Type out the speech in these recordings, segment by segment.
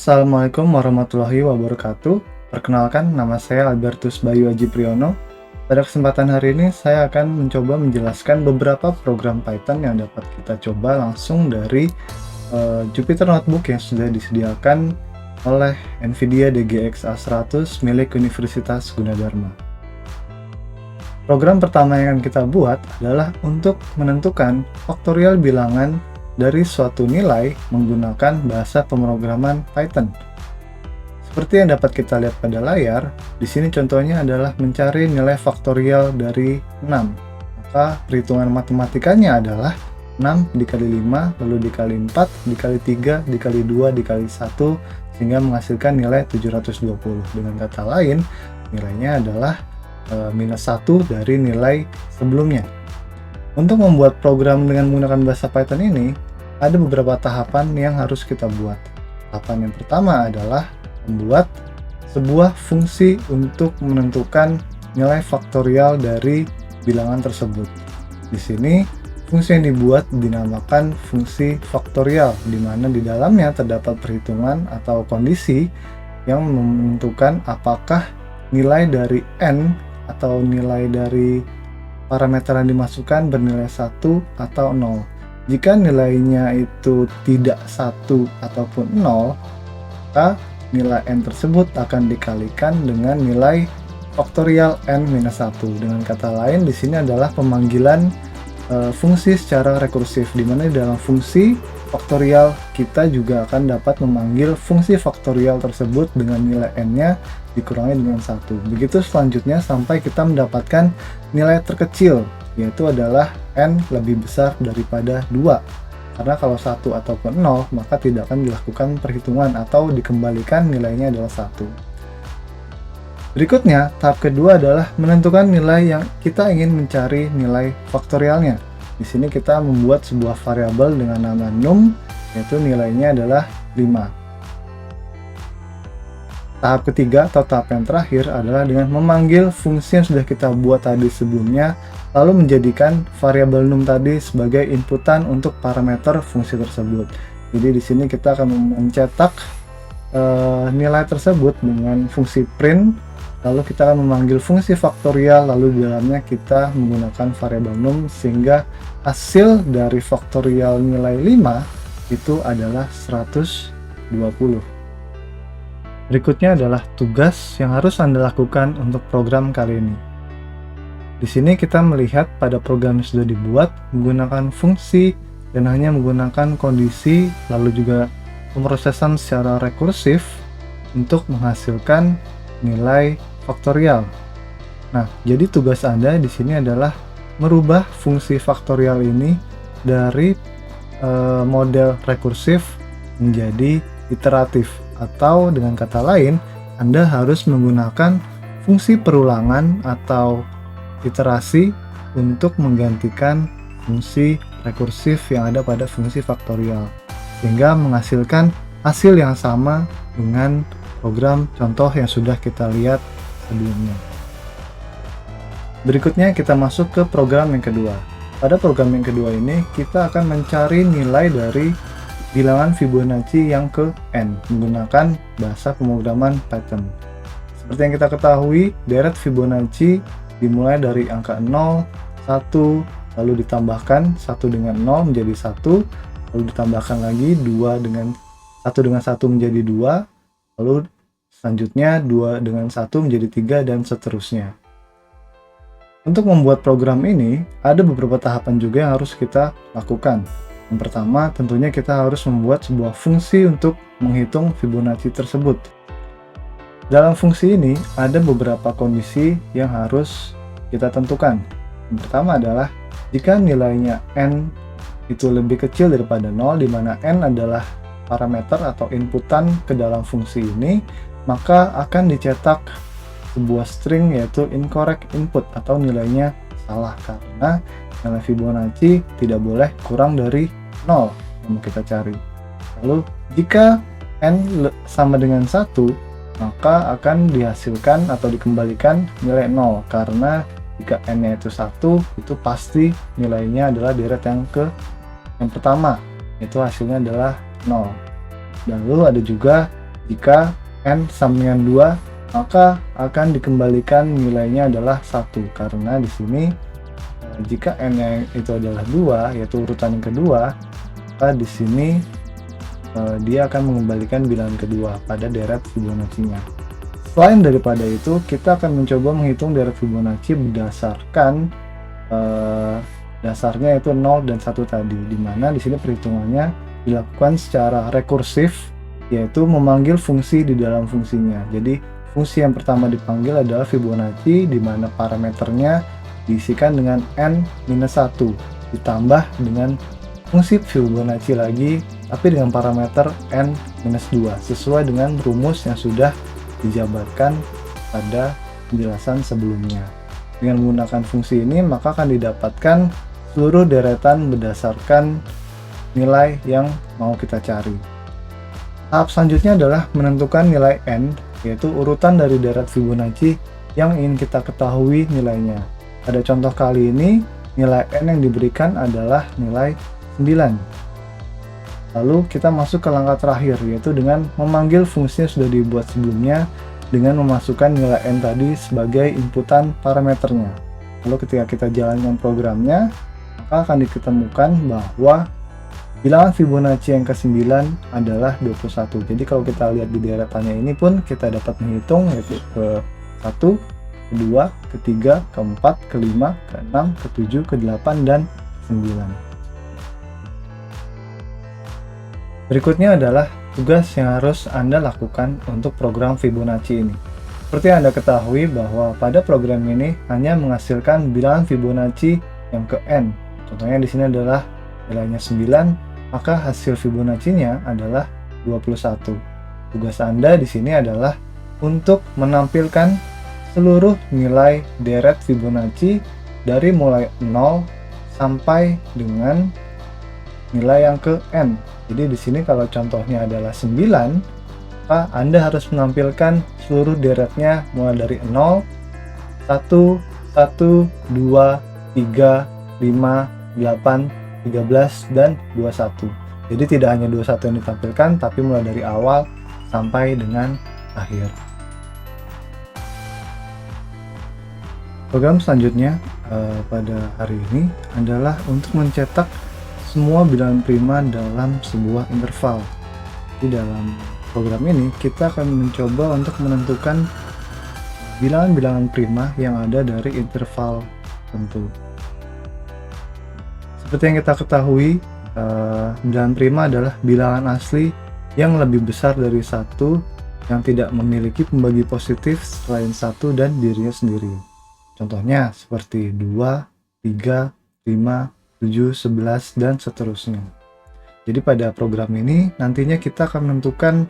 Assalamualaikum warahmatullahi wabarakatuh. Perkenalkan, nama saya Albertus Bayu Aji Priyono. Pada kesempatan hari ini, saya akan mencoba menjelaskan beberapa program Python yang dapat kita coba langsung dari Jupyter Notebook yang sudah disediakan oleh NVIDIA DGX A100 milik Universitas Gunadarma. Program pertama yang akan kita buat adalah untuk menentukan faktorial bilangan dari suatu nilai menggunakan bahasa pemrograman Python. Seperti yang dapat kita lihat pada layar, di sini contohnya adalah mencari nilai faktorial dari 6. Maka perhitungan matematikanya adalah 6 dikali 5, lalu dikali 4, dikali 3, dikali 2, dikali 1, sehingga menghasilkan nilai 720. Dengan kata lain, nilainya adalah minus 1 dari nilai sebelumnya. Untuk membuat program dengan menggunakan bahasa Python ini, ada beberapa tahapan yang harus kita buat. Tahapan yang pertama adalah membuat sebuah fungsi untuk menentukan nilai faktorial dari bilangan tersebut. Di sini, fungsi yang dibuat dinamakan fungsi faktorial, di mana di dalamnya terdapat perhitungan atau kondisi yang menentukan apakah nilai dari n atau nilai dari parameter yang dimasukkan bernilai 1 atau 0. Jika nilainya itu tidak 1 ataupun 0, maka nilai n tersebut akan dikalikan dengan nilai faktorial n-1. Dengan kata lain, di sini adalah pemanggilan fungsi secara rekursif, di mana di dalam fungsi faktorial kita juga akan dapat memanggil fungsi faktorial tersebut dengan nilai n-nya dikurangi dengan 1. Begitu selanjutnya sampai kita mendapatkan nilai terkecil, yaitu adalah n lebih besar daripada 2. Karena kalau 1 ataupun 0, maka tidak akan dilakukan perhitungan atau dikembalikan nilainya adalah 1. Berikutnya, tahap kedua adalah menentukan nilai yang kita ingin mencari nilai faktorialnya. Di sini kita membuat sebuah variabel dengan nama num, yaitu nilainya adalah 5. Tahap ketiga atau tahap yang terakhir adalah dengan memanggil fungsi yang sudah kita buat tadi sebelumnya, lalu menjadikan variabel num tadi sebagai inputan untuk parameter fungsi tersebut. Jadi di sini kita akan mencetak nilai tersebut dengan fungsi print, lalu kita akan memanggil fungsi faktorial, lalu di dalamnya kita menggunakan variabel num, sehingga hasil dari faktorial nilai 5 itu adalah 120. Berikutnya adalah tugas yang harus Anda lakukan untuk program kali ini. Di sini kita melihat pada program yang sudah dibuat menggunakan fungsi dan hanya menggunakan kondisi, lalu juga pemrosesan secara rekursif untuk menghasilkan nilai faktorial. Nah, jadi tugas Anda di sini adalah merubah fungsi faktorial ini dari model rekursif menjadi iteratif, atau dengan kata lain, Anda harus menggunakan fungsi perulangan atau iterasi untuk menggantikan fungsi rekursif yang ada pada fungsi faktorial, sehingga menghasilkan hasil yang sama dengan program contoh yang sudah kita lihat sebelumnya. Berikutnya kita masuk ke program yang kedua. Pada program yang kedua ini, kita akan mencari nilai dari bilangan Fibonacci yang ke n menggunakan bahasa pemrograman Python. Seperti yang kita ketahui, deret Fibonacci dimulai dari angka 0, 1, lalu ditambahkan 1 dengan 0 menjadi 1, lalu ditambahkan lagi 2 dengan 1 dengan 1 menjadi 2, lalu selanjutnya 2 dengan 1 menjadi 3, dan seterusnya. Untuk membuat program ini, ada beberapa tahapan juga yang harus kita lakukan. Yang pertama, tentunya kita harus membuat sebuah fungsi untuk menghitung Fibonacci tersebut. Dalam fungsi ini, ada beberapa kondisi yang harus kita tentukan. Yang pertama adalah, jika nilainya n itu lebih kecil daripada 0, di mana n adalah parameter atau inputan ke dalam fungsi ini, maka akan dicetak sebuah string yaitu incorrect input atau nilainya salah, karena nilai Fibonacci tidak boleh kurang dari 0 yang kita cari. Lalu jika n sama dengan 1, maka akan dihasilkan atau dikembalikan nilai 0, karena jika n-nya itu 1, itu pasti nilainya adalah deret yang pertama, itu hasilnya adalah 0. Lalu ada juga Jika n sama dengan 2, maka akan dikembalikan nilainya adalah 1, karena di sini jika n-nya itu adalah 2, yaitu urutan yang kedua, maka di sini dia akan mengembalikan bilangan kedua pada deret Fibonacci-nya. Selain daripada itu, kita akan mencoba menghitung deret Fibonacci berdasarkan dasarnya itu 0 dan 1 tadi, di mana di sini perhitungannya dilakukan secara rekursif, yaitu memanggil fungsi di dalam fungsinya. Jadi fungsi yang pertama dipanggil adalah Fibonacci, di mana parameternya diisikan dengan n-1 ditambah dengan fungsi Fibonacci lagi, tapi dengan parameter n-2 sesuai dengan rumus yang sudah dijabarkan pada penjelasan sebelumnya. Dengan menggunakan fungsi ini, maka akan didapatkan seluruh deretan berdasarkan nilai yang mau kita cari. Tahap selanjutnya adalah menentukan nilai n, yaitu urutan dari deret Fibonacci yang ingin kita ketahui nilainya. Pada contoh kali ini, nilai n yang diberikan adalah nilai 9. Lalu kita masuk ke langkah terakhir, yaitu dengan memanggil fungsi yang sudah dibuat sebelumnya dengan memasukkan nilai n tadi sebagai inputan parameternya. Lalu ketika kita jalankan programnya, maka akan diketemukan bahwa bilangan Fibonacci yang ke-9 adalah 21. Jadi kalau kita lihat di deretannya ini pun kita dapat menghitung, yaitu ke-1, ke-2, ke-3, ke-4, ke-5, ke-6, ke-7, ke-8, dan 9. Berikutnya adalah tugas yang harus Anda lakukan untuk program Fibonacci ini. Seperti yang Anda ketahui bahwa pada program ini hanya menghasilkan bilangan Fibonacci yang ke n. Contohnya di sini adalah nilainya 9, maka hasil Fibonacci-nya adalah 21. Tugas Anda di sini adalah untuk menampilkan seluruh nilai deret Fibonacci dari mulai 0 sampai dengan nilai yang ke n. Jadi di sini kalau contohnya adalah 9, maka Anda harus menampilkan seluruh deretnya mulai dari 0, 1, 1, 2, 3, 5, 8, 13, dan 21. Jadi tidak hanya 21 yang ditampilkan, tapi mulai dari awal sampai dengan akhir. Program selanjutnya pada hari ini adalah untuk mencetak semua bilangan prima dalam sebuah interval. Di dalam program ini, kita akan mencoba untuk menentukan bilangan-bilangan prima yang ada dari interval tertentu. Seperti yang kita ketahui, bilangan prima adalah bilangan asli yang lebih besar dari 1 yang tidak memiliki pembagi positif selain 1 dan dirinya sendiri. Contohnya seperti 2, 3, 5, 7, 11, dan seterusnya. Jadi pada program ini nantinya kita akan menentukan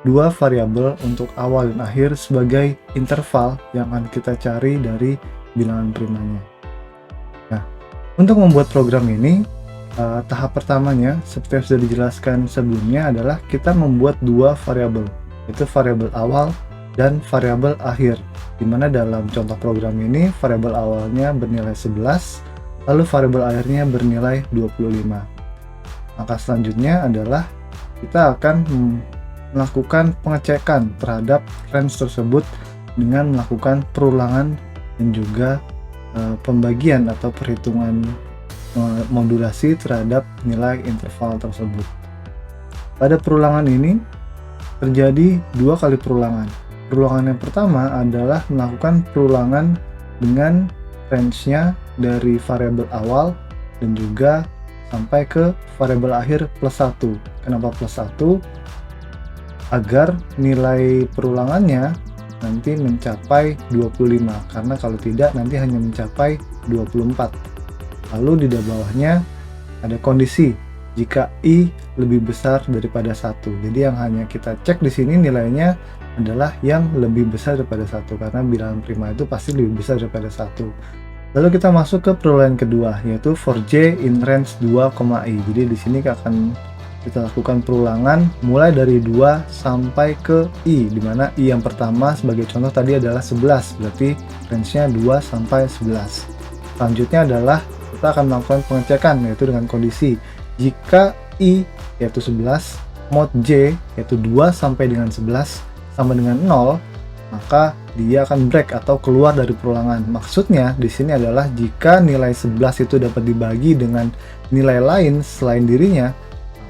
dua variabel untuk awal dan akhir sebagai interval yang akan kita cari dari bilangan primanya. Nah, untuk membuat program ini, tahap pertamanya seperti yang sudah dijelaskan sebelumnya adalah kita membuat dua variabel, yaitu variabel awal dan variabel akhir, di mana dalam contoh program ini variabel awalnya bernilai 11, lalu variabel akhirnya bernilai 25. Maka selanjutnya adalah kita akan melakukan pengecekan terhadap range tersebut dengan melakukan perulangan dan juga pembagian atau perhitungan modulasi terhadap nilai interval tersebut. Pada perulangan ini terjadi dua kali perulangan. Perulangan yang pertama adalah melakukan perulangan dengan range-nya dari variabel awal dan juga sampai ke variabel akhir plus 1. Kenapa plus 1? Agar nilai perulangannya nanti mencapai 25, karena kalau tidak nanti hanya mencapai 24. Lalu di bawahnya ada kondisi jika I lebih besar daripada 1. Jadi yang hanya kita cek di sini nilainya adalah yang lebih besar daripada 1, karena bilangan prima itu pasti lebih besar daripada 1. Lalu kita masuk ke perulangan kedua, yaitu for J in range 2, I. Jadi di sini akan kita lakukan perulangan mulai dari 2 sampai ke I, di mana I yang pertama sebagai contoh tadi adalah 11, berarti range-nya 2 sampai 11. Selanjutnya adalah kita akan melakukan pengecekan, yaitu dengan kondisi jika I yaitu 11 mode J, yaitu 2 sampai dengan 11 sama dengan 0, maka dia akan break atau keluar dari perulangan. Maksudnya di sini adalah jika nilai 11 itu dapat dibagi dengan nilai lain selain dirinya,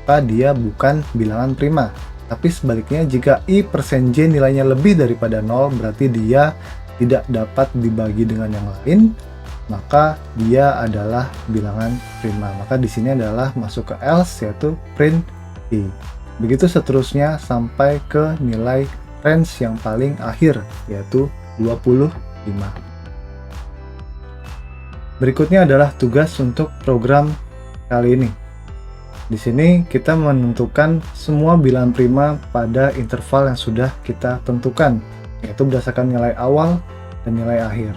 maka dia bukan bilangan prima. Tapi sebaliknya, jika I persen J nilainya lebih daripada 0, berarti dia tidak dapat dibagi dengan yang lain, maka dia adalah bilangan prima. Maka di sini adalah masuk ke else, yaitu print I. Begitu seterusnya sampai ke nilai range yang paling akhir, yaitu 25. Berikutnya adalah tugas untuk program kali ini. Di sini kita menentukan semua bilangan prima pada interval yang sudah kita tentukan, yaitu berdasarkan nilai awal dan nilai akhir.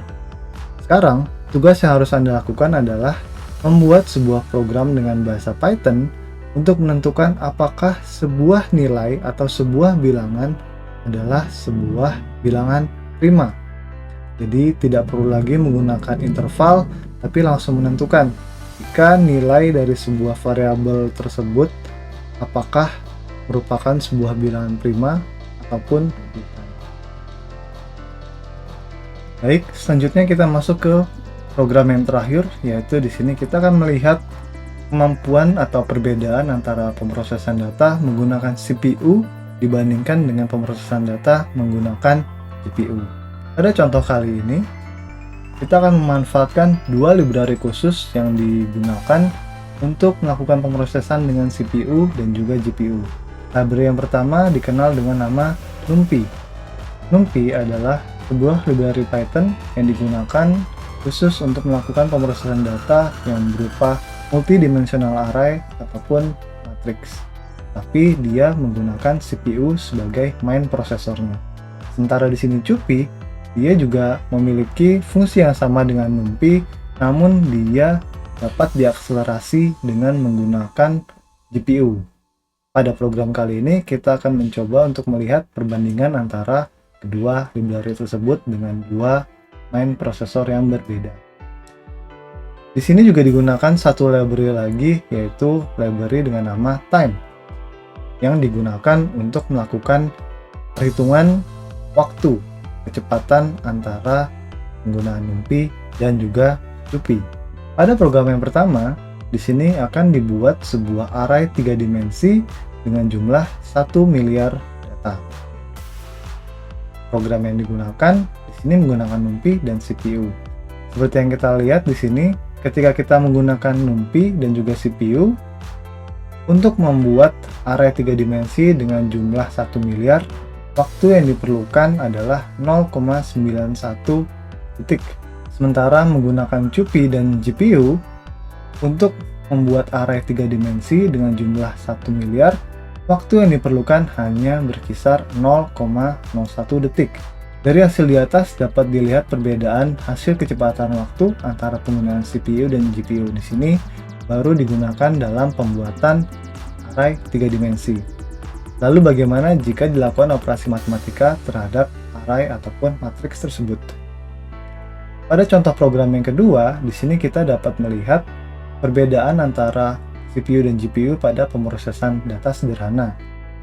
Sekarang, tugas yang harus Anda lakukan adalah membuat sebuah program dengan bahasa Python untuk menentukan apakah sebuah nilai atau sebuah bilangan adalah sebuah bilangan prima. Jadi tidak perlu lagi menggunakan interval, tapi langsung menentukan jika nilai dari sebuah variabel tersebut apakah merupakan sebuah bilangan prima ataupun bukan. Baik, selanjutnya kita masuk ke program yang terakhir, yaitu di sini kita akan melihat kemampuan atau perbedaan antara pemrosesan data menggunakan CPU dibandingkan dengan pemrosesan data menggunakan GPU. Pada contoh kali ini, kita akan memanfaatkan dua library khusus yang digunakan untuk melakukan pemrosesan dengan CPU dan juga GPU. Library yang pertama dikenal dengan nama NumPy. NumPy adalah sebuah library Python yang digunakan khusus untuk melakukan pemrosesan data yang berupa multidimensional array ataupun matrix. Tapi dia menggunakan CPU sebagai main prosesornya. Sementara di sini Cuppy, dia juga memiliki fungsi yang sama dengan NumPy, namun dia dapat diakselerasi dengan menggunakan GPU. Pada program kali ini, kita akan mencoba untuk melihat perbandingan antara kedua library tersebut dengan dua main prosesor yang berbeda. Di sini juga digunakan satu library lagi, yaitu library dengan nama time, yang digunakan untuk melakukan perhitungan waktu kecepatan antara penggunaan NumPy dan juga Cuppy. Pada program yang pertama, di sini akan dibuat sebuah array 3 dimensi dengan jumlah 1 miliar data. Program yang digunakan di sini menggunakan NumPy dan CPU. Seperti yang kita lihat di sini, ketika kita menggunakan NumPy dan juga CPU untuk membuat array 3 dimensi dengan jumlah 1 miliar, waktu yang diperlukan adalah 0,91 detik. Sementara menggunakan Cuppy dan GPU untuk membuat array 3 dimensi dengan jumlah 1 miliar, waktu yang diperlukan hanya berkisar 0,01 detik. Dari hasil di atas dapat dilihat perbedaan hasil kecepatan waktu antara penggunaan CPU dan GPU. Di sini baru digunakan dalam pembuatan array 3 dimensi. Lalu bagaimana jika dilakukan operasi matematika terhadap array ataupun matriks tersebut? Pada contoh program yang kedua, di sini kita dapat melihat perbedaan antara CPU dan GPU pada pemrosesan data sederhana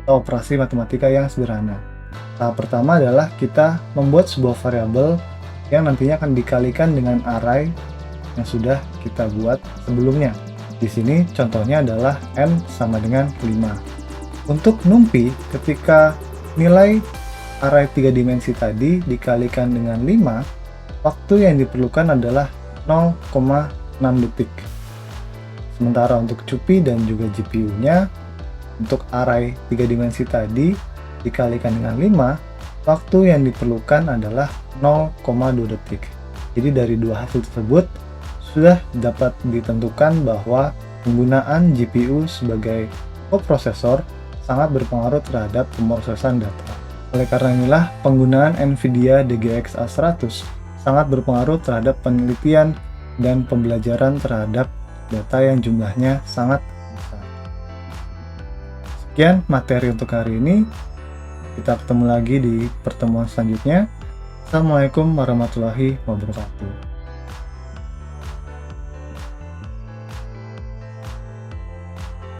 atau operasi matematika yang sederhana. Tahap pertama adalah kita membuat sebuah variabel yang nantinya akan dikalikan dengan array yang sudah kita buat sebelumnya. Di sini contohnya adalah n sama dengan 5. Untuk NumPy, ketika nilai array 3 dimensi tadi dikalikan dengan 5, waktu yang diperlukan adalah 0,6 detik. Sementara untuk Cuppy dan juga GPU-nya, untuk array 3 dimensi tadi dikalikan dengan 5, waktu yang diperlukan adalah 0,2 detik. Jadi dari dua hasil tersebut, sudah dapat ditentukan bahwa penggunaan GPU sebagai koprosesor sangat berpengaruh terhadap pemrosesan data. Oleh karena inilah, penggunaan NVIDIA DGX A100 sangat berpengaruh terhadap penelitian dan pembelajaran terhadap data yang jumlahnya sangat besar. Sekian materi untuk hari ini. Kita ketemu lagi di pertemuan selanjutnya. Assalamualaikum warahmatullahi wabarakatuh.